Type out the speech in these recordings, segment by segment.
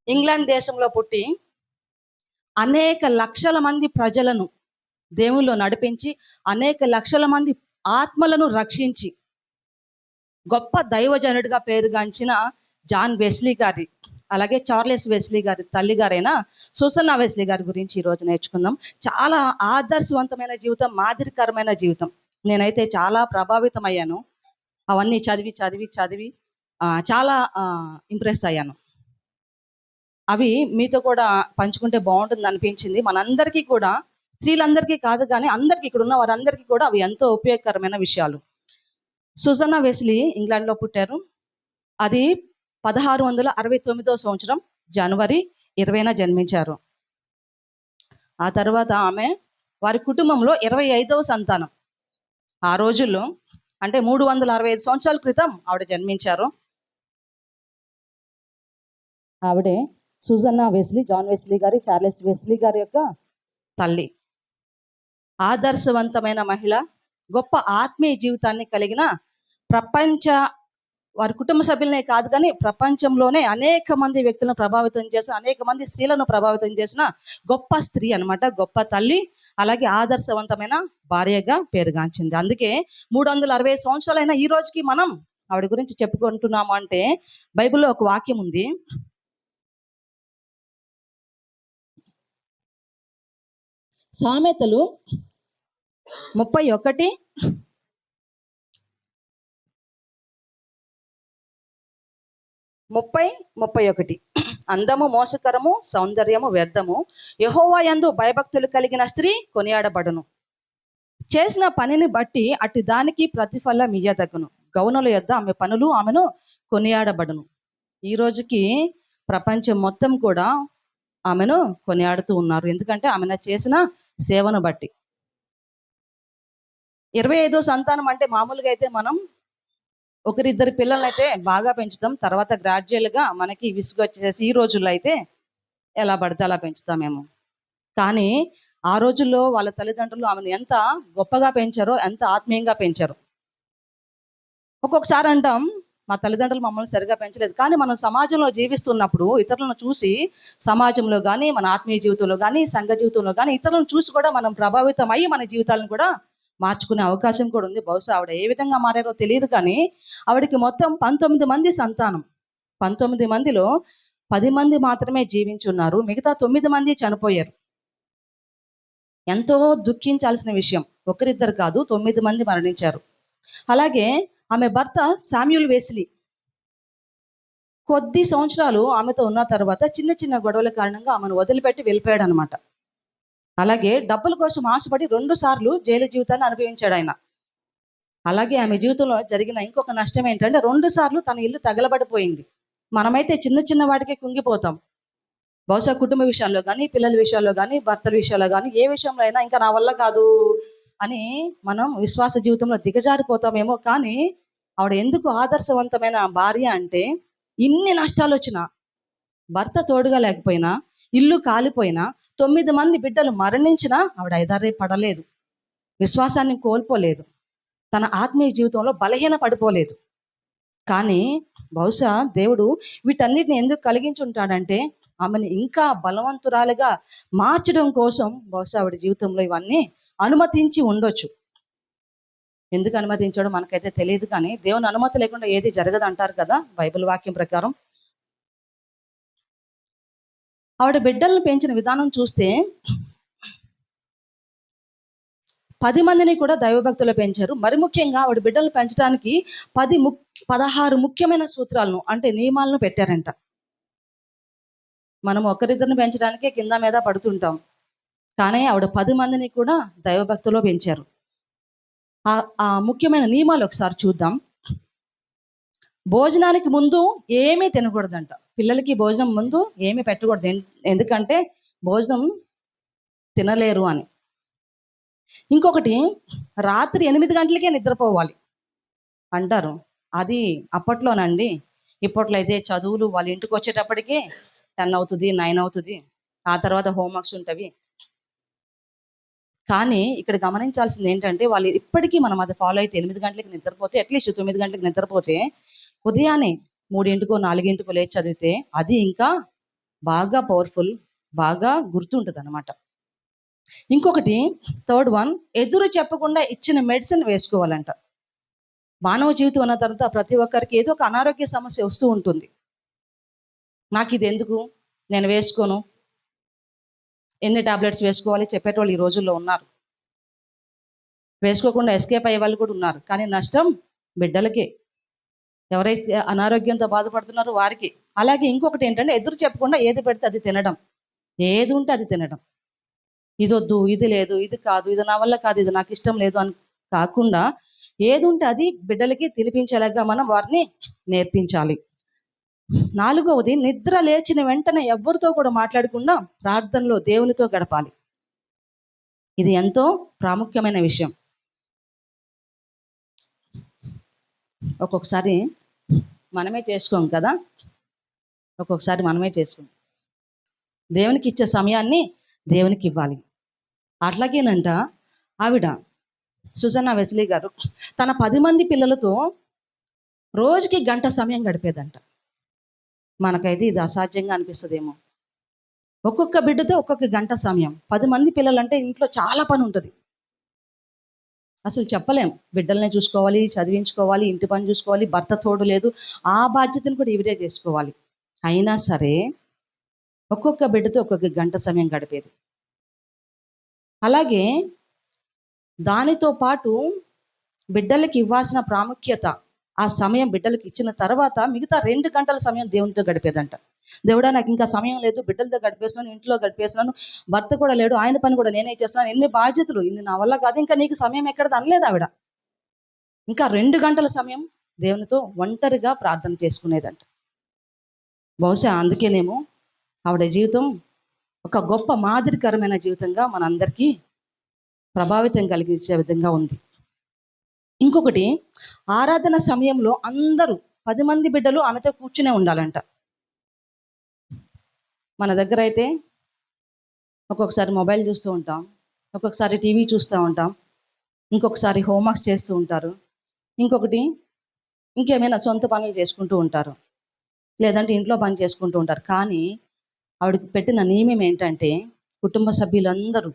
England దేశంలో పుట్టి అనేక లక్షల మంది ప్రజలను దేవుల్లో నడిపించి అనేక లక్షల మంది ఆత్మలను రక్షించి గొప్ప దైవజనుడిగా పేరుగాంచిన జాన్ వెస్లీ గారి, అలాగే చార్లెస్ వెస్లీ గారి తల్లి గారైన సూసన్నా వెస్లీ గారి గురించి ఈరోజు నేర్చుకుందాం. చాలా ఆదర్శవంతమైన జీవితం, మాదిరికరమైన జీవితం. నేనైతే చాలా ప్రభావితం అయ్యాను. అవన్నీ చదివి చదివి చదివి చాలా ఇంప్రెస్ అయ్యాను. అవి మీతో కూడా పంచుకుంటే బాగుంటుంది అనిపించింది. మనందరికీ కూడా, స్త్రీలందరికీ కాదు కానీ అందరికీ, ఇక్కడ ఉన్న వారందరికీ కూడా అవి ఎంతో ఉపయోగకరమైన విషయాలు. సూసన్నా వెస్లీ ఇంగ్లాండ్లో పుట్టారు. అది 1669 సంవత్సరం జనవరి 20న జన్మించారు. ఆ తర్వాత ఆమె వారి కుటుంబంలో 25వ సంతానం. ఆ రోజుల్లో అంటే 365 సంవత్సరాల క్రితం ఆవిడ జన్మించారు. ఆవిడే సూసన్నా వెస్లీ, జాన్ వెస్లీ గారి, చార్లెస్ వెస్లీ గారి యొక్క తల్లి. ఆదర్శవంతమైన మహిళ, గొప్ప ఆత్మీయ జీవితాన్ని కలిగిన, వారి కుటుంబ సభ్యులనే కాదు కానీ ప్రపంచంలోనే అనేక మంది వ్యక్తులను ప్రభావితం చేసిన, అనేక మంది స్త్రీలను ప్రభావితం చేసిన గొప్ప స్త్రీ అన్నమాట, గొప్ప తల్లి, అలాగే ఆదర్శవంతమైన భార్యగా పేరుగాంచింది. అందుకే 360 సంవత్సరాలైన ఈ రోజుకి మనం ఆవిడ గురించి చెప్పుకుంటున్నాము. అంటే బైబిల్లో ఒక వాక్యం ఉంది, సామెతలు 31:30-31. అందము మోసకరము, సౌందర్యము వ్యర్థము, యెహోవా యందు భయభక్తులు కలిగిన స్త్రీ కొనియాడబడును. చేసిన పనిని బట్టి అట్టి దానికి ప్రతిఫలం ఇయ్యదగును. గౌనుల యొద్ద ఆమె పనులు ఆమెను కొనియాడబడును. ఈ రోజుకి ప్రపంచం మొత్తం కూడా ఆమెను కొనియాడుతూ ఉన్నారు. ఎందుకంటే ఆమె చేసిన సేవను బట్టి. 25వ సంతానం అంటే మామూలుగా అయితే మనం ఒకరిద్దరు పిల్లల్ని అయితే బాగా పెంచుతాం. తర్వాత గ్రాడ్యువల్గా మనకి విసుగు వచ్చేసి ఈ రోజుల్లో అయితే ఎలా పడితే అలా పెంచుతామేమో. కానీ ఆ రోజుల్లో వాళ్ళ తల్లిదండ్రులు ఆమెను ఎంత గొప్పగా పెంచారో, ఎంత ఆత్మీయంగా పెంచారో. ఒక్కొక్కసారి అంటాం, మా తల్లిదండ్రులు మమ్మల్ని సరిగా పెంచలేదు. కానీ మనం సమాజంలో జీవిస్తున్నప్పుడు ఇతరులను చూసి, సమాజంలో కానీ, మన ఆత్మీయ జీవితంలో కానీ, సంఘ జీవితంలో కానీ ఇతరులను చూసి కూడా మనం ప్రభావితం అయ్యి మన జీవితాలను కూడా మార్చుకునే అవకాశం కూడా ఉంది. బహుశా ఆవిడ ఏ విధంగా మారారో తెలియదు కానీ ఆవిడకి మొత్తం 19 మంది సంతానం. 19 మందిలో 10 మంది మాత్రమే జీవించున్నారు, మిగతా 9 మంది చనిపోయారు. ఎంతో దుఃఖించాల్సిన విషయం. ఒకరిద్దరు కాదు, 9 మంది మరణించారు. అలాగే ఆమె భర్త శామ్యూల్ వెస్లీ కొద్ది సంవత్సరాలు ఆమెతో ఉన్న తర్వాత చిన్న చిన్న గొడవల కారణంగా ఆమెను వదిలిపెట్టి వెళ్ళిపోయాడు అనమాట. అలాగే డబ్బుల కోసం ఆశపడి 2 సార్లు జైలు జీవితాన్ని అనుభవించాడు ఆయన. అలాగే ఆమె జీవితంలో జరిగిన ఇంకొక నష్టం ఏంటంటే 2 సార్లు తన ఇల్లు తగలబడిపోయింది. మనమైతే చిన్న చిన్న వాటికే కుంగిపోతాం. బహుశా కుటుంబ విషయాల్లో కానీ, పిల్లల విషయాల్లో కానీ, భర్తల విషయాల్లో కానీ, ఏ విషయంలో అయినా ఇంకా నా వల్ల కాదు అని మనం విశ్వాస జీవితంలో దిగజారిపోతామేమో. కానీ ఆవిడ ఎందుకు ఆదర్శవంతమైన భార్య అంటే, ఇన్ని నష్టాలు వచ్చినా, భర్త తోడుగా లేకపోయినా, ఇల్లు కాలిపోయినా, 9 మంది బిడ్డలు మరణించినా ఆవిడ ఐదారే పడలేదు, విశ్వాసాన్ని కోల్పోలేదు, తన ఆత్మీయ జీవితంలో బలహీన పడిపోలేదు. కానీ బహుశా దేవుడు వీటన్నిటిని ఎందుకు కలిగించుంటాడంటే ఆమెను ఇంకా బలవంతురాలుగా మార్చడం కోసం బహుశా ఆవిడ జీవితంలో ఇవన్నీ అనుమతించి ఉండొచ్చు. ఎందుకు అనుమతించాడో మనకైతే తెలియదు, కానీ దేవుని అనుమతి లేకుండా ఏది జరగదు అంటారు కదా బైబిల్ వాక్యం ప్రకారం. ఆవిడ బిడ్డలను పెంచిన విధానం చూస్తే 10 మందిని కూడా దైవభక్తులు పెంచారు. మరి ముఖ్యంగా ఆవిడ బిడ్డలను పెంచడానికి 16 ముఖ్యమైన సూత్రాలను, అంటే నియమాలను పెట్టారంట. మనం ఒకరిద్దరిని పెంచడానికే కింద మీద పడుతుంటాం, కానీ ఆవిడ 10 మందిని కూడా దైవభక్తిలో పెంచారు. ఆ ముఖ్యమైన నియమాలు ఒకసారి చూద్దాం. భోజనానికి ముందు ఏమీ తినకూడదంట. పిల్లలకి భోజనం ముందు ఏమీ పెట్టకూడదు, ఎందుకంటే భోజనం తినలేరు అని. ఇంకొకటి, రాత్రి 8 గంటలకే నిద్రపోవాలి అంటారు. అది అప్పట్లోనండి. ఇప్పట్లో అయితే చదువులు వాళ్ళ ఇంటికి వచ్చేటప్పటికి 10 అవుతుంది, 9 అవుతుంది. ఆ తర్వాత హోంవర్క్స్ ఉంటవి. కానీ ఇక్కడ గమనించాల్సింది ఏంటంటే, వాళ్ళు ఇప్పటికీ మనం అది ఫాలో అయితే 8 గంటలకు నిద్రపోతే, అట్లీస్ట్ 9 గంటలకు నిద్రపోతే, ఉదయాన్నే 3 4 లేచి చదివితే అది ఇంకా బాగా పవర్ఫుల్, బాగా గుర్తుంటుంది అనమాట. ఇంకొకటి థర్డ్ వన్, ఎదురు చెప్పకుండా ఇచ్చిన మెడిసిన్ వేసుకోవాలంట. మానవ జీవితం అన్న తర్వాత ప్రతి ఒక్కరికి ఏదో ఒక అనారోగ్య సమస్య వస్తూ ఉంటుంది. నాకు ఇది ఎందుకు, నేను వేసుకోను, ఎన్ని టాబ్లెట్స్ వేసుకోవాలి చెప్పేటోళ్ళు ఈ రోజుల్లో ఉన్నారు. వేసుకోకుండా ఎస్కేప్ అయ్యే వాళ్ళు కూడా ఉన్నారు. కానీ నష్టం బిడ్డలకే, ఎవరైతే అనారోగ్యంతో బాధపడుతున్నారో వారికి. అలాగే ఇంకొకటి ఏంటంటే ఎదురు చెప్పకుండా ఏది పెడితే అది తినడం, ఏది ఉంటే అది తినడం. ఇది వద్దు, ఇది లేదు, ఇది కాదు, ఇది నా వల్ల కాదు, ఇది నాకు ఇష్టం లేదు అని కాకుండా ఏది ఉంటే అది బిడ్డలకి తినిపించేలాగా మనం వారిని నేర్పించాలి. నాలుగవది, నిద్ర లేచిన వెంటనే ఎవరితో కూడా మాట్లాడకుండా ప్రార్థనలో దేవునితో గడపాలి. ఇది ఎంతో ప్రాముఖ్యమైన విషయం. ఒక్కొక్కసారి మనమే చేసుకోం కదా, ఒక్కొక్కసారి మనమే చేసుకోం. దేవునికి ఇచ్చే సమయాన్ని దేవునికి ఇవ్వాలి. అట్లాగేనంట ఆవిడ సుజనా వెస్లీ గారు తన 10 మంది పిల్లలతో రోజుకి గంట సమయం గడిపేదంట. మనకైతే ఇది అసాధ్యంగా అనిపిస్తుందేమో. ఒక్కొక్క బిడ్డతో ఒక్కొక్క గంట సమయం. 10 మంది పిల్లలంటే ఇంట్లో చాలా పని ఉంటుంది. అసలు చెప్పలేం. బిడ్డల్ని చూసుకోవాలి, చదివించుకోవాలి, ఇంటి పని చూసుకోవాలి, భర్త తోడు లేదు, ఆ బాధ్యతను కూడా ఇవిడే చేసుకోవాలి. అయినా సరే ఒక్కొక్క బిడ్డతో ఒక్కొక్క గంట సమయం గడిపేది. అలాగే దానితో పాటు బిడ్డలకి ఇవ్వాల్సిన ప్రాముఖ్యత, ఆ సమయం బిడ్డలకి ఇచ్చిన తర్వాత మిగతా 2 గంటల సమయం దేవునితో గడిపేదంట. దేవుడా నాకు ఇంకా సమయం లేదు, బిడ్డలతో గడిపేస్తున్నాను, ఇంట్లో గడిపేస్తున్నాను, భర్త కూడా లేడు, ఆయన పని కూడా నేనే చేస్తున్నాను, ఎన్ని బాధ్యతలు, ఇన్ని నా వల్ల కాదు, ఇంకా నీకు సమయం ఎక్కడది అనలేదు ఆవిడ. ఇంకా 2 గంటల సమయం దేవునితో ఒంటరిగా ప్రార్థన చేసుకునేదంట. బహుశా అందుకేనేమో ఆవిడ జీవితం ఒక గొప్ప మాదిరికరమైన జీవితంగా మనందరికీ ప్రభావితం కలిగించే విధంగా ఉంది. ఇంకొకటి, ఆరాధన సమయంలో అందరూ 10 మంది బిడ్డలు ఆమెతో కూర్చునే ఉండాలంట. మన దగ్గర అయితే ఒక్కొక్కసారి మొబైల్ చూస్తూ ఉంటాం, ఒక్కొక్కసారి టీవీ చూస్తూ ఉంటాం, ఇంకొకసారి హోంవర్క్స్ చేస్తూ ఉంటారు, ఇంకొకటి ఇంకేమైనా సొంత పనులు చేసుకుంటూ ఉంటారు, లేదంటే ఇంట్లో పని చేసుకుంటూ ఉంటారు. కానీ ఆవిడకి పెట్టిన నియమం ఏంటంటే కుటుంబ సభ్యులందరూ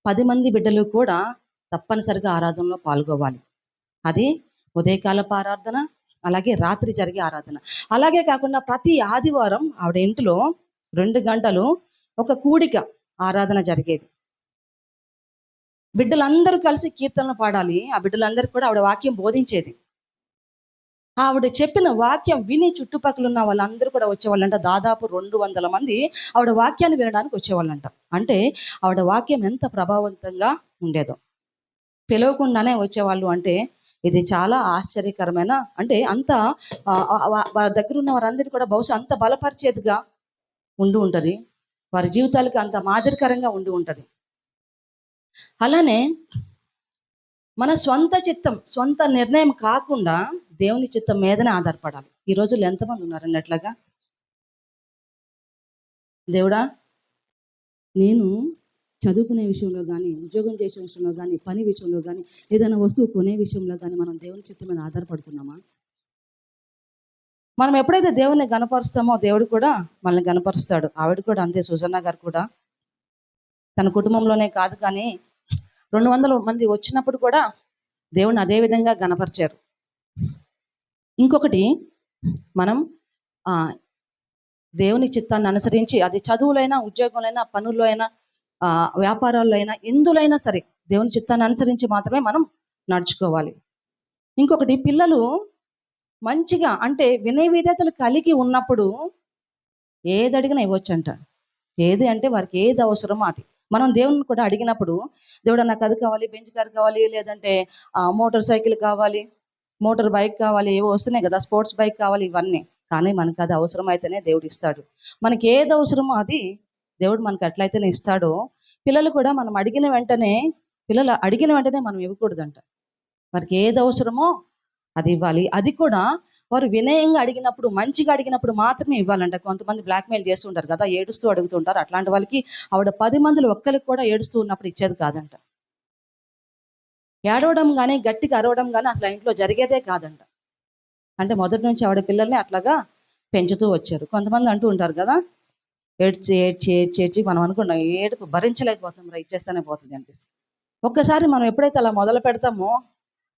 10 మంది బిడ్డలు కూడా తప్పనిసరిగా ఆరాధనలో పాల్గొవాలి. అది ఉదయకాలపు ఆరాధన, అలాగే రాత్రి జరిగే ఆరాధన. అలాగే కాకుండా ప్రతి ఆదివారం ఆవిడ ఇంటిలో 2 గంటలు ఒక కూడిక ఆరాధన జరిగేది. బిడ్డలందరూ కలిసి కీర్తనలు పాడాలి. ఆ బిడ్డలందరూ కూడా ఆవిడ వాక్యం బోధించేది. ఆవిడ చెప్పిన వాక్యం విని చుట్టుపక్కల ఉన్న వాళ్ళందరూ కూడా వచ్చేవాళ్ళంట. దాదాపు 200 మంది ఆవిడ వాక్యాన్ని వినడానికి వచ్చేవాళ్ళంట. అంటే ఆవిడ వాక్యం ఎంత ప్రభావవంతంగా ఉండేదో. పిలవకుండానే వచ్చేవాళ్ళు అంటే ఇది చాలా ఆశ్చర్యకరమైన, అంటే అంత వారి దగ్గర ఉన్న వారందరినీ కూడా బహుశా అంత బలపరిచేదిగా ఉండి ఉంటుంది, వారి జీవితాలకు అంత మాదిరికరంగా ఉండి ఉంటుంది. అలానే మన స్వంత చిత్తం, స్వంత నిర్ణయం కాకుండా దేవుని చిత్తం మీదనే ఆధారపడాలి. ఈ రోజుల్లో ఎంతమంది ఉన్నారండి అట్లాగా? దేవుడా, నేను చదువుకునే విషయంలో కానీ, ఉద్యోగం చేసే విషయంలో కానీ, పని విషయంలో కానీ, ఏదైనా వస్తువు కొనే విషయంలో కానీ మనం దేవుని చిత్తం మీద ఆధారపడుతున్నామా? మనం ఎప్పుడైతే దేవుని గణపరుస్తామో దేవుడు కూడా మనల్ని గణపరుస్తాడు. ఆవిడ కూడా అంతే. సుజన్న గారు కూడా తన కుటుంబంలోనే కాదు కానీ 200 మంది వచ్చినప్పుడు కూడా దేవుని అదే విధంగా గణపరిచారు. ఇంకొకటి, మనం దేవుని చిత్తాన్ని అనుసరించి, అది చదువులైనా, ఉద్యోగంలో పనుల్లో అయినా, వ్యాపారాల్లో అయినా, ఎందులైనా సరే దేవుని చిత్తాన్ని అనుసరించి మాత్రమే మనం నడుచుకోవాలి. ఇంకొకటి, పిల్లలు మంచిగా అంటే వినయ విధేయతలు కలిగి ఉన్నప్పుడు ఏది అడిగినా ఇవ్వచ్చంట. ఏది అంటే వారికి ఏది అవసరమో అది. మనం దేవుని కూడా అడిగినప్పుడు, దేవుడు నాకు అది కావాలి, బెంచ్ కార్ కావాలి, లేదంటే మోటార్ సైకిల్ కావాలి, మోటార్ బైక్ కావాలి, ఏవో వస్తున్నాయి కదా, స్పోర్ట్స్ బైక్ కావాలి, ఇవన్నీ. కానీ మనకు అది అవసరం అయితేనే దేవుడు ఇస్తాడు. మనకి ఏది అవసరమో అది దేవుడు మనకు ఎట్లయితేనే ఇస్తాడో, పిల్లలు కూడా మనం అడిగిన వెంటనే మనం ఇవ్వకూడదంట. వారికి ఏది అవసరమో అది ఇవ్వాలి. అది కూడా వారు వినయంగా అడిగినప్పుడు, మంచిగా అడిగినప్పుడు మాత్రమే ఇవ్వాలంట. కొంతమంది బ్లాక్మెయిల్ చేస్తుంటారు కదా, ఏడుస్తూ అడుగుతుంటారు. అట్లాంటి వాళ్ళకి ఆవిడ 10 మందిలో ఒక్కరికి కూడా ఏడుస్తూ ఉన్నప్పుడు ఇచ్చేది కాదంట. ఏడవడం కానీ, గట్టిగా అరవడం కానీ అసలు ఇంట్లో జరిగేదే కాదంట. అంటే మొదటి నుంచి ఆవిడ పిల్లల్ని అట్లాగా పెంచుతూ వచ్చారు. కొంతమంది అంటూ ఉంటారు కదా, ఏడ్చి ఏడ్చి ఏడ్చి ఏడ్చి మనం అనుకున్నాం ఏడుపు భరించలేకపోతాం రా, ఇచ్చేస్తేనే పోతుంది అనిపిస్తుంది. ఒక్కసారి మనం ఎప్పుడైతే అలా మొదలు పెడతామో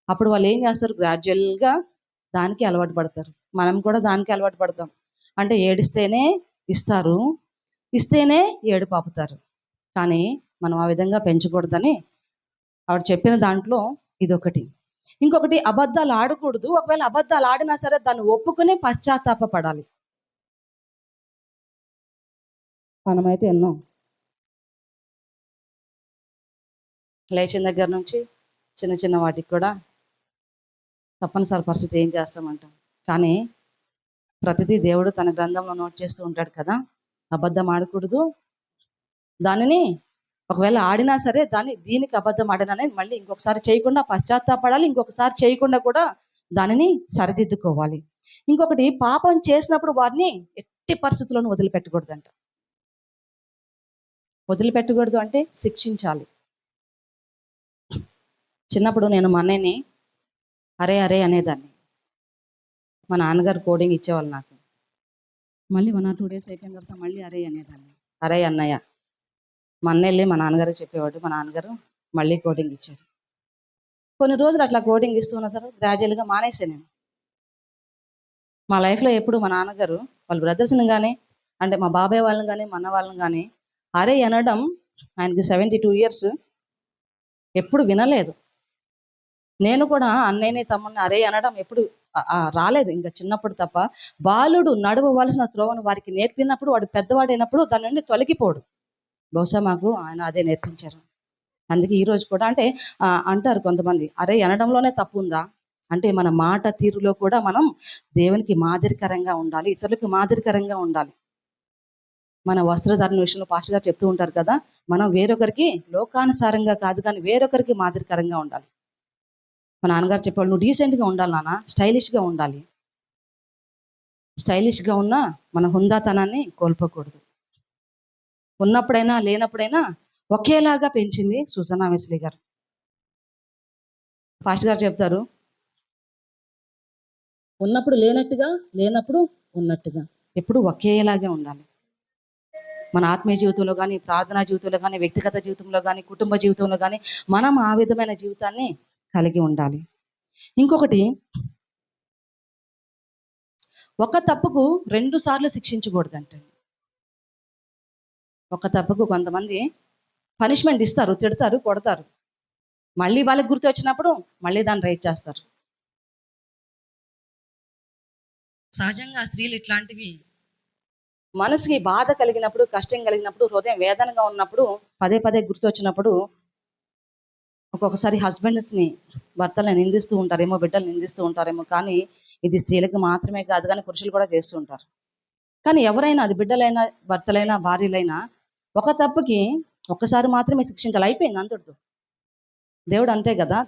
అప్పుడు వాళ్ళు ఏం చేస్తారు, గ్రాడ్యువల్గా దానికి అలవాటు పడతారు. మనం కూడా దానికి అలవాటు పడతాం. అంటే ఏడిస్తేనే ఇస్తారు, ఇస్తేనే ఏడుపు ఆపుతారు. కానీ మనం ఆ విధంగా పెంచకూడదని ఆవిడ చెప్పిన దాంట్లో ఇదొకటి. ఇంకొకటి, అబద్ధాలు ఆడకూడదు. ఒకవేళ అబద్ధాలు ఆడినా సరే దాన్ని ఒప్పుకుని పశ్చాత్తాప పడాలి. మనమైతే ఎన్నో లేచిన దగ్గర నుంచి చిన్న చిన్న వాటికి కూడా తప్పనిసరి పరిస్థితి ఏం చేస్తామంటాం. కానీ ప్రతిదీ దేవుడు తన గ్రంథంలో నోట్ చేస్తూ ఉంటాడు కదా. అబద్ధం ఆడకూడదు, దానిని ఒకవేళ ఆడినా సరే దీనికి అబద్ధం ఆడిననే మళ్ళీ ఇంకొకసారి చేయకుండా పశ్చాత్తాపడాలి, ఇంకొకసారి చేయకుండా కూడా దానిని సరిదిద్దుకోవాలి. ఇంకొకటి, పాపం చేసినప్పుడు వారిని ఎట్టి పరిస్థితుల్లోనూ వదిలిపెట్టకూడదంట. వదిలిపెట్టకూడదు అంటే శిక్షించాలి. చిన్నప్పుడు నేను మా అన్నయ్యని అరే అరే అనేదాన్ని. మా నాన్నగారు కోడింగ్ ఇచ్చేవాళ్ళు నాకు. మళ్ళీ 1 or 2 days అయిపోయిన తర్వాత మళ్ళీ అరే అనేదాన్ని. అరే అన్నయ్య. మా అన్న వెళ్ళి మా నాన్నగారు చెప్పేవాడు, మా నాన్నగారు మళ్ళీ కోడింగ్ ఇచ్చారు. కొన్ని రోజులు అట్లా కోడింగ్ ఇస్తున్న తర్వాత గ్రాడ్యువల్గా మానేసాను నేను. మా లైఫ్లో ఎప్పుడు మా నాన్నగారు వాళ్ళ బ్రదర్స్ని కానీ, అంటే మా బాబాయ్ వాళ్ళని కానీ, మా అన్న వాళ్ళని కానీ అరే అనడం, ఆయనకి 72 years, ఎప్పుడు వినలేదు. నేను కూడా అన్నయ్యని తమ్ముడిని అరే అనడం ఎప్పుడు రాలేదు ఇంకా చిన్నప్పుడు తప్ప. బాలుడు నడవవలసిన త్రోవను వారికి నేర్పినప్పుడు వాడు పెద్దవాడైనప్పుడు దాని నుండి తొలగిపోడు. బహుశా మాకు ఆయన అదే నేర్పించారు. అందుకే ఈరోజు కూడా అంటే అంటారు కొంతమంది, అరే అనడంలోనే తప్పు ఉందా అంటే, మన మాట తీరులో కూడా మనం దేవునికి మాదిరికరంగా ఉండాలి, ఇతరులకు మాదిరికరంగా ఉండాలి. మన వస్త్రధారణ విషయంలో పాస్టర్ గారు చెప్తూ ఉంటారు కదా, మనం వేరొకరికి లోకానుసారంగా కాదు కానీ వేరొకరికి మాదిరికరంగా ఉండాలి. మా నాన్నగారు చెప్పాడు, నువ్వు డీసెంట్గా ఉండాలి నాన్న, స్టైలిష్గా ఉండాలి. స్టైలిష్గా ఉన్నా మన హుందాతనాన్ని కోల్పోకూడదు. ఉన్నప్పుడైనా లేనప్పుడైనా ఒకేలాగా పెంచింది సుజనా వెస్లీ గారు. పాస్టర్ గారు చెప్తారు, ఉన్నప్పుడు లేనట్టుగా, లేనప్పుడు ఉన్నట్టుగా, ఎప్పుడు ఒకేలాగా ఉండాలి. మన ఆత్మీయ జీవితంలో కానీ, ప్రార్థనా జీవితంలో కానీ, వ్యక్తిగత జీవితంలో కానీ, కుటుంబ జీవితంలో కానీ మనం ఆ విధమైన జీవితాన్ని కలిగి ఉండాలి. ఇంకొకటి, ఒక తప్పుకు 2 సార్లు శిక్షించకూడదంటే. ఒక తప్పుకు కొంతమంది పనిష్మెంట్ ఇస్తారు, తిడతారు, కొడతారు, మళ్ళీ వాళ్ళకి గుర్తు వచ్చినప్పుడు మళ్ళీ దాన్ని రైట్ చేస్తారు. సహజంగా స్త్రీలు ఇట్లాంటివి మనసుకి బాధ కలిగినప్పుడు, కష్టం కలిగినప్పుడు, హృదయం వేదనగా ఉన్నప్పుడు, పదే పదే గుర్తు వచ్చినప్పుడు ఒక్కొక్కసారి హస్బెండ్స్ని, భర్తలను నిందిస్తూ ఉంటారేమో, బిడ్డలు నిందిస్తూ ఉంటారేమో. కానీ ఇది స్త్రీలకు మాత్రమే కాదు కానీ పురుషులు కూడా చేస్తూ ఉంటారు. కానీ ఎవరైనా, అది బిడ్డలైనా, భర్తలైనా, భార్యలైనా, ఒక తప్పుకి ఒక్కసారి మాత్రమే శిక్షించాలి, అయిపోయింది అంతటితో. దేవుడు అంతే కదా.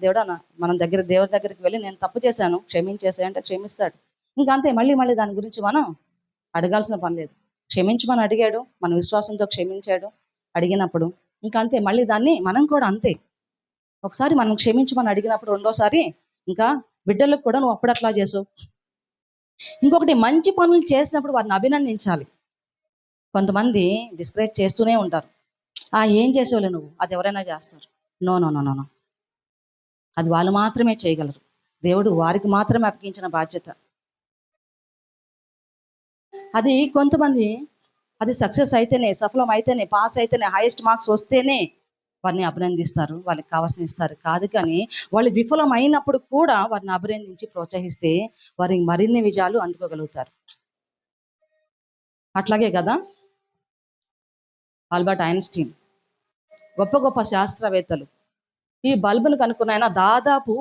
మనం దేవుడి దగ్గరికి వెళ్ళి నేను తప్పు చేశాను క్షమించేసే అంటే క్షమిస్తాడు. ఇంకా అంతే, మళ్ళీ మళ్ళీ దాని గురించి మనం అడగాల్సిన పని లేదు. క్షమించమని అడిగాడు, మన విశ్వాసంతో క్షమించాడు అడిగినప్పుడు, ఇంకా అంతే. మళ్ళీ దాన్ని మనం కూడా అంతే, ఒకసారి మనం క్షమించమని అడిగినప్పుడు రెండోసారి ఇంకా బిడ్డలకు కూడా నువ్వు అప్పుడు అట్లా చేసావు. ఇంకొకటి, మంచి పనులు చేసినప్పుడు వారిని అభినందించాలి. కొంతమంది డిస్కరేజ్ చేస్తూనే ఉంటారు, ఏం చేసేవాళ్ళు నువ్వు, అది ఎవరైనా చేస్తారు. నో నో నో నో, అది వాళ్ళు మాత్రమే చేయగలరు. దేవుడు వారికి మాత్రమే అప్పగించిన బాధ్యత అది. కొంతమంది అది సక్సెస్ అయితేనే, సఫలం అయితేనే, పాస్ అయితేనే, హైయెస్ట్ మార్క్స్ వస్తేనే వారిని అభినందిస్తారు, వాళ్ళకి కావాల్సిన ఇస్తారు. కాదు కానీ వాళ్ళు విఫలం అయినప్పుడు కూడా వారిని అభినందించి ప్రోత్సహిస్తే వారికి మరిన్ని విజయాలు అందుకోగలుగుతారు. అట్లాగే కదా ఆల్బర్ట్ ఐన్స్టీన్, గొప్ప గొప్ప శాస్త్రవేత్తలు ఈ బల్బును కనుక్కున్న ఆయన దాదాపు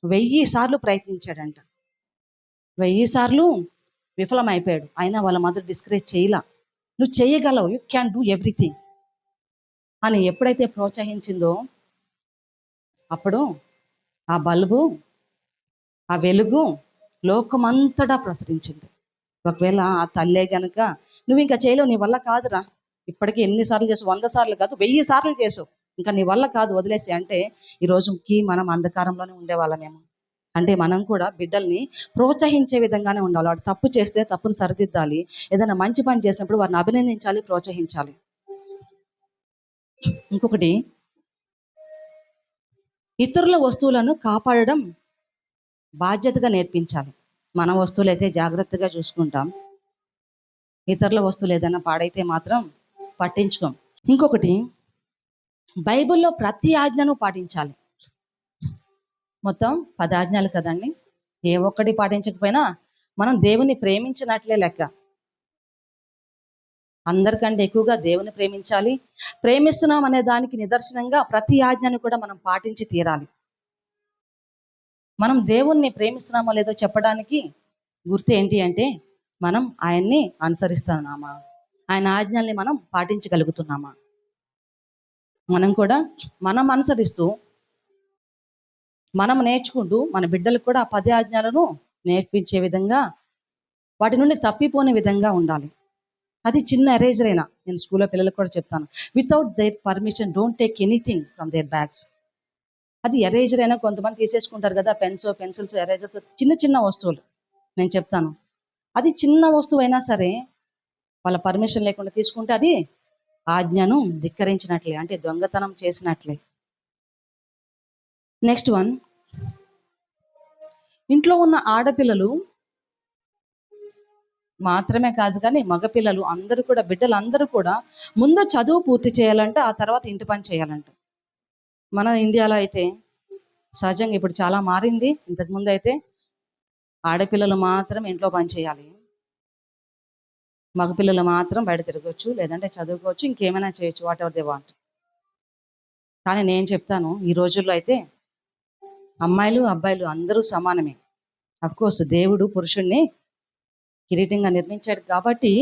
1000 సార్లు ప్రయత్నించాడంట. 1000 సార్లు విఫలం అయిపోయాడు. అయినా వాళ్ళ మదర్ డిస్కరేజ్ చేయలా. నువ్వు చేయగలవు, యూ క్యాన్ డూ ఎవ్రీథింగ్ అని ఎప్పుడైతే ప్రోత్సహించిందో అప్పుడు ఆ బల్బు, ఆ వెలుగు లోకమంతటా ప్రసరించింది. ఒకవేళ ఆ తల్లే గనుక నువ్వు ఇంకా చేయలేవు, నీ వల్ల కాదురా, ఇప్పటికీ ఎన్నిసార్లు చేసావు, 100 సార్లు కాదు 1000 సార్లు చేసావు, ఇంకా నీ వల్ల కాదు, వదిలేసి అంటే ఈరోజుకి మనం అంధకారంలోనే ఉండేవాళ్ళమేమో. అంటే మనం కూడా బిడ్డల్ని ప్రోత్సహించే విధంగానే ఉండాలి. వాడు తప్పు చేస్తే తప్పును సరిదిద్దాలి. ఏదైనా మంచి పని చేసినప్పుడు వారిని అభినందించాలి, ప్రోత్సహించాలి. ఇంకొకటి, ఇతరుల వస్తువులను కాపాడడం బాధ్యతగా నేర్పించాలి. మన వస్తువులు అయితే జాగ్రత్తగా చూసుకుంటాం, ఇతరుల వస్తువులు ఏదైనా పాడైతే మాత్రం పట్టించుకోం. ఇంకొకటి, బైబిల్లో ప్రతి ఆజ్ఞను పాటించాలి. మొత్తం 10 ఆజ్ఞలు కదండి. ఏ ఒక్కటి పాటించకపోయినా మనం దేవుని ప్రేమించినట్లే లెక్క. అందరికంటే ఎక్కువగా దేవుని ప్రేమించాలి. ప్రేమిస్తున్నాం అనే దానికి నిదర్శనంగా ప్రతి ఆజ్ఞను కూడా మనం పాటించి తీరాలి. మనం దేవుణ్ణి ప్రేమిస్తున్నామో లేదో చెప్పడానికి గుర్తు ఏంటి అంటే, మనం ఆయన్ని అనుసరిస్తున్నామా, ఆయన ఆజ్ఞల్ని మనం పాటించగలుగుతున్నామా. మనం అనుసరిస్తూ, మనం నేర్చుకుంటూ మన బిడ్డలకు కూడా 10 ఆజ్ఞలను నేర్పించే విధంగా, వాటి నుండి తప్పిపోని విధంగా ఉండాలి. అది చిన్న ఎరేజర్ అయినా, నేను స్కూల్లో పిల్లలకు కూడా చెప్తాను, without their permission don't take anything from there bags. అది ఎరేజర్ అయినా కొంతమంది తీసేసుకుంటారు కదా, పెన్సిల్స్, ఎరేజర్స్, చిన్న చిన్న వస్తువులు. నేను చెప్తాను, అది చిన్న వస్తువు అయినా సరే వాళ్ళ పర్మిషన్ లేకుండా తీసుకుంటే అది ఆజ్ఞను ధిక్కరించినట్లే, అంటే దొంగతనం చేసినట్లే. నెక్స్ట్ వన్, ఇంట్లో ఉన్న ఆడపిల్లలు మాత్రమే కాదు కానీ మగపిల్లలు అందరూ కూడా, బిడ్డలు అందరూ కూడా ముందు చదువు పూర్తి చేయాలంటే ఆ తర్వాత ఇంటి పని చేయాలంట. మన ఇండియాలో అయితే సహజంగా ఇప్పుడు చాలా మారింది. ఇంతకుముందు అయితే ఆడపిల్లలు మాత్రం ఇంట్లో పని చేయాలి, మగపిల్లలు మాత్రం బయట తిరగవచ్చు, లేదంటే చదువుకోవచ్చు, ఇంకేమైనా చేయొచ్చు, వాట్ ఎవర్ దే వాంట్. కానీ నేను చెప్తాను, ఈ రోజుల్లో అయితే అమ్మాయిలు అబ్బాయిలు అందరూ సమానమే. అఫ్కోర్స్ దేవుడు పురుషుణ్ణి కిరీటంగా నిర్మించాడు కాబట్టి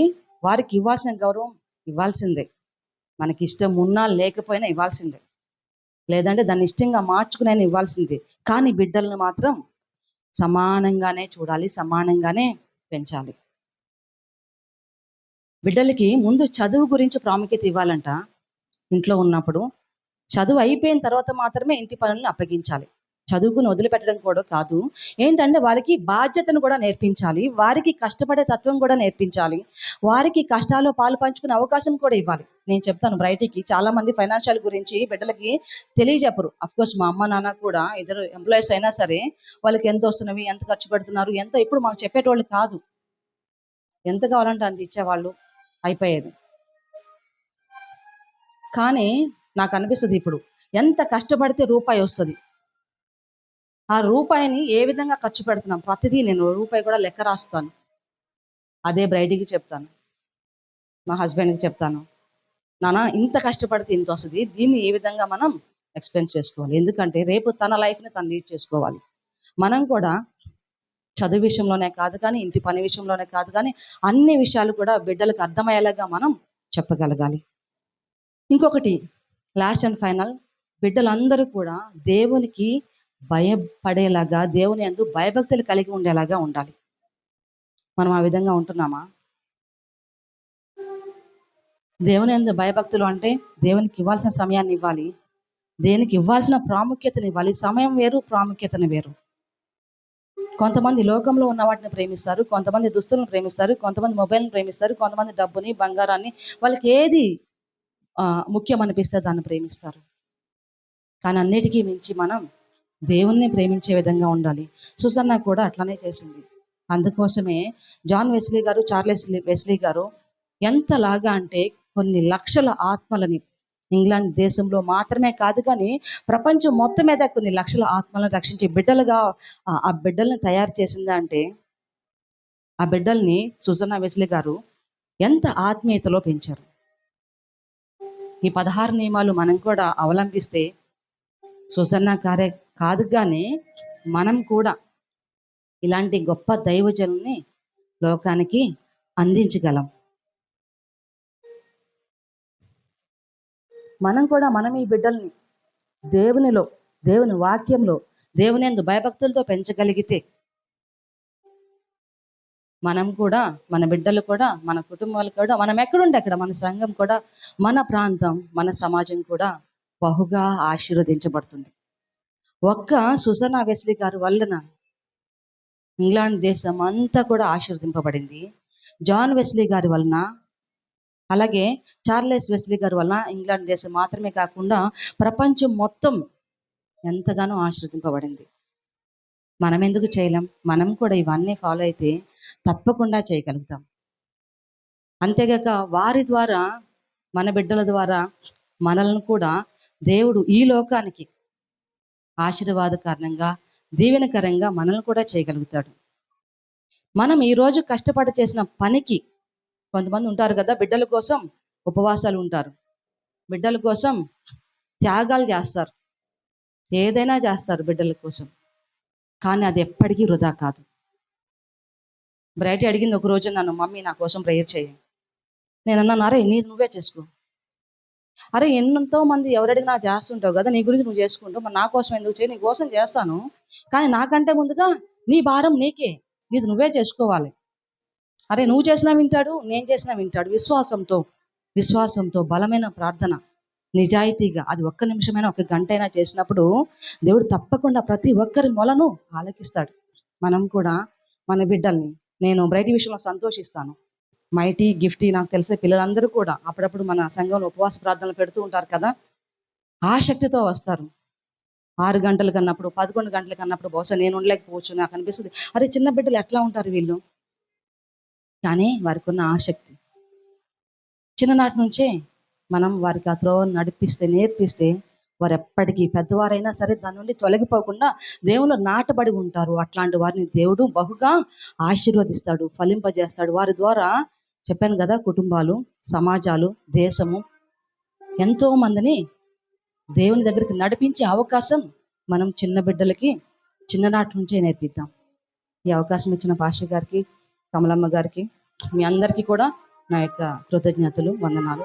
వారికి ఇవ్వాల్సిన గౌరవం ఇవ్వాల్సిందే. మనకి ఇష్టం ఉన్నా లేకపోయినా ఇవ్వాల్సిందే, లేదంటే దాన్ని ఇష్టంగా మార్చుకునే ఇవ్వాల్సిందే. కానీ బిడ్డలను మాత్రం సమానంగానే చూడాలి, సమానంగానే పెంచాలి. బిడ్డలకి ముందు చదువు గురించి ప్రాముఖ్యత ఇవ్వాలంట. ఇంట్లో ఉన్నప్పుడు చదువు అయిపోయిన తర్వాత మాత్రమే ఇంటి పనులను అప్పగించాలి. చదువుకుని వదిలిపెట్టడం కూడా కాదు. ఏంటంటే వారికి బాధ్యతను కూడా నేర్పించాలి, వారికి కష్టపడే తత్వం కూడా నేర్పించాలి, వారికి కష్టాల్లో పాలు పంచుకునే అవకాశం కూడా ఇవ్వాలి. నేను చెప్తాను, బయటికి చాలా మంది ఫైనాన్షియల్ గురించి బిడ్డలకి తెలియజెప్పరు. అఫ్కోర్స్ మా అమ్మ నాన్న కూడా ఇద్దరు ఎంప్లాయీస్ అయినా సరే వాళ్ళకి ఎంత వస్తున్నవి, ఎంత ఖర్చు పెడుతున్నారు, ఎంత ఇప్పుడు మాకు చెప్పేటోళ్ళు కాదు. ఎంత కావాలంటే అంత ఇచ్చేవాళ్ళు, అయిపోయేది. కానీ నాకు అనిపిస్తుంది, ఇప్పుడు ఎంత కష్టపడితే రూపాయి వస్తుంది, ఆ రూపాయిని ఏ విధంగా ఖర్చు పెడుతున్నాం, ప్రతిదీ నేను రూపాయి కూడా లెక్క రాస్తాను. అదే బ్రైడ్కి చెప్తాను, మా హస్బెండ్కి చెప్తాను, నాన్న ఇంత కష్టపడితే ఇంత వస్తుంది, దీన్ని ఏ విధంగా మనం ఎక్స్పెన్స్ చేసుకోవాలి, ఎందుకంటే రేపు తన లైఫ్ని తను లీడ్ చేసుకోవాలి. మనం కూడా చదువు విషయంలోనే కాదు కానీ, ఇంటి పని విషయంలోనే కాదు కానీ, అన్ని విషయాలు కూడా బిడ్డలకు అర్థమయ్యేలాగా మనం చెప్పగలగాలి. ఇంకొకటి, లాస్ట్ అండ్ ఫైనల్, బిడ్డలందరూ కూడా దేవునికి భయపడేలాగా, దేవుని యందు భయభక్తులు కలిగి ఉండేలాగా ఉండాలి. మనం ఆ విధంగా ఉంటున్నామా? దేవుని యందు భయభక్తులు అంటే దేవునికి ఇవ్వాల్సిన సమయాన్ని ఇవ్వాలి, దేనికి ఇవ్వాల్సిన ప్రాముఖ్యతను ఇవ్వాలి. సమయం వేరు, ప్రాముఖ్యతను వేరు. కొంతమంది లోకంలో ఉన్న వాటిని ప్రేమిస్తారు, కొంతమంది దుస్తులను ప్రేమిస్తారు, కొంతమంది మొబైల్ని ప్రేమిస్తారు, కొంతమంది డబ్బుని, బంగారాన్ని, వాళ్ళకి ఏది ముఖ్యం అనిపిస్తే దాన్ని ప్రేమిస్తారు. కానీ అన్నిటికీ మించి మనం దేవుణ్ణి ప్రేమించే విధంగా ఉండాలి. సుసన్న కూడా అట్లనే చేసింది. అందుకోసమే జాన్ వెస్లీ గారు, చార్లెస్ వెస్లీ గారు ఎంతలాగా అంటే కొన్ని లక్షల ఆత్మలని, ఇంగ్లాండ్ దేశంలో మాత్రమే కాదు కానీ ప్రపంచం మొత్తం మీద కొన్ని లక్షల ఆత్మలను రక్షించే బిడ్డలుగా ఆ బిడ్డల్ని తయారు చేసిందా అంటే, ఆ బిడ్డల్ని సుసన్న వెస్లీ గారు ఎంత ఆత్మీయతలో పెంచారు. ఈ 16 నియమాలు మనం కూడా అవలంబిస్తే సుసన్న కార్య కాదు కానీ మనం కూడా ఇలాంటి గొప్ప దైవజనుల్ని లోకానికి అందించగలం. మనం ఈ బిడ్డల్ని దేవునిలో, దేవుని వాక్యంలో, దేవుని యందు భయభక్తులతో పెంచగలిగితే మనం కూడా, మన బిడ్డలు కూడా, మన కుటుంబాలు కూడా, మనం ఎక్కడుంటే అక్కడ, మన సంఘం కూడా, మన ప్రాంతం, మన సమాజం కూడా బహుగా ఆశీర్వదించబడుతుంది. ఒక్క సుసన్న వెస్లీ గారు వలన ఇంగ్లాండ్ దేశం అంతా కూడా ఆశీర్వదింపబడింది. జాన్ వెస్లీ గారి వలన, అలాగే చార్లెస్ వెస్లీ గారి వలన ఇంగ్లాండ్ దేశం మాత్రమే కాకుండా ప్రపంచం మొత్తం ఎంతగానో ఆశీర్వదింపబడింది. మనం ఎందుకు చేయలేం? మనం కూడా ఇవన్నీ ఫాలో అయితే తప్పకుండా చేయగలుగుతాం. అంతేగాక వారి ద్వారా, మన బిడ్డల ద్వారా మనల్ని కూడా దేవుడు ఈ లోకానికి ఆశీర్వాద కారణంగా, దీవెనకరంగా మనల్ని కూడా చేయగలుగుతాడు. మనం ఈరోజు కష్టపడి చేసిన పనికి, కొంతమంది ఉంటారు కదా, బిడ్డల కోసం ఉపవాసాలు ఉంటారు, బిడ్డల కోసం త్యాగాలు చేస్తారు, ఏదైనా చేస్తారు బిడ్డల కోసం. కానీ అది ఎప్పటికీ వృధా కాదు. బ్రైట్ అడిగింది ఒక రోజు నన్ను, మమ్మీ నా కోసం ప్రేయర్ చేయి. నేను అన్నాను, అరే నువ్వే చేసుకో. అరే ఎంతో మంది ఎవరు అడిగినా చేస్తుంటావు కదా, నీ గురించి నువ్వు చేసుకుంటావు, మరి నా కోసం ఎందుకు చేయి? నీ కోసం చేస్తాను, కానీ నాకంటే ముందుగా నీ భారం నీకే, నీది నువ్వే చేసుకోవాలి. అరే నువ్వు చేసినా వింటాడు, నేను చేసినా వింటాడు. విశ్వాసంతో బలమైన ప్రార్థన, నిజాయితీగా, అది ఒక్క నిమిషమైనా, ఒక గంట అయినా చేసినప్పుడు దేవుడు తప్పకుండా ప్రతి ఒక్కరి మొలను ఆలకిస్తాడు. మనం కూడా మన బిడ్డల్ని, నేను బ్రైట్ విషయంలో సంతోషిస్తాను. మైటీ, గిఫ్టీ, నాకు తెలిసే పిల్లలందరూ కూడా అప్పుడప్పుడు మన సంఘంలో ఉపవాస ప్రార్థనలు పెడుతూ ఉంటారు కదా, ఆ శక్తితో వస్తారు. 6 గంటలు కన్నప్పుడు, 11 గంటలు కన్నప్పుడు బహుశా నేను ఉండలేకపోవచ్చు, నాకు అనిపిస్తుంది, అరే చిన్న బిడ్డలు ఎట్లా ఉంటారు వీళ్ళు. కానీ వారికి ఉన్న ఆసక్తి, చిన్ననాటి నుంచే మనం వారికి ఆ త్రోవ నడిపిస్తే, నేర్పిస్తే, వారు ఎప్పటికీ పెద్దవారైనా సరే దాని నుండి తొలగిపోకుండా దేవుళ్ళు నాటబడి ఉంటారు. అట్లాంటి వారిని దేవుడు బహుగా ఆశీర్వదిస్తాడు, ఫలింపజేస్తాడు. వారి ద్వారా చెప్పాను కదా, కుటుంబాలు, సమాజాలు, దేశము, ఎంతో మందిని దేవుని దగ్గరికి నడిపించే అవకాశం మనం చిన్న బిడ్డలకి చిన్ననాటి నుంచే నేర్పిద్దాం. ఈ అవకాశం ఇచ్చిన పాస్టర్ గారికి, కమలమ్మ గారికి, మీ అందరికీ కూడా నా యొక్క కృతజ్ఞతలు, వందనాలు.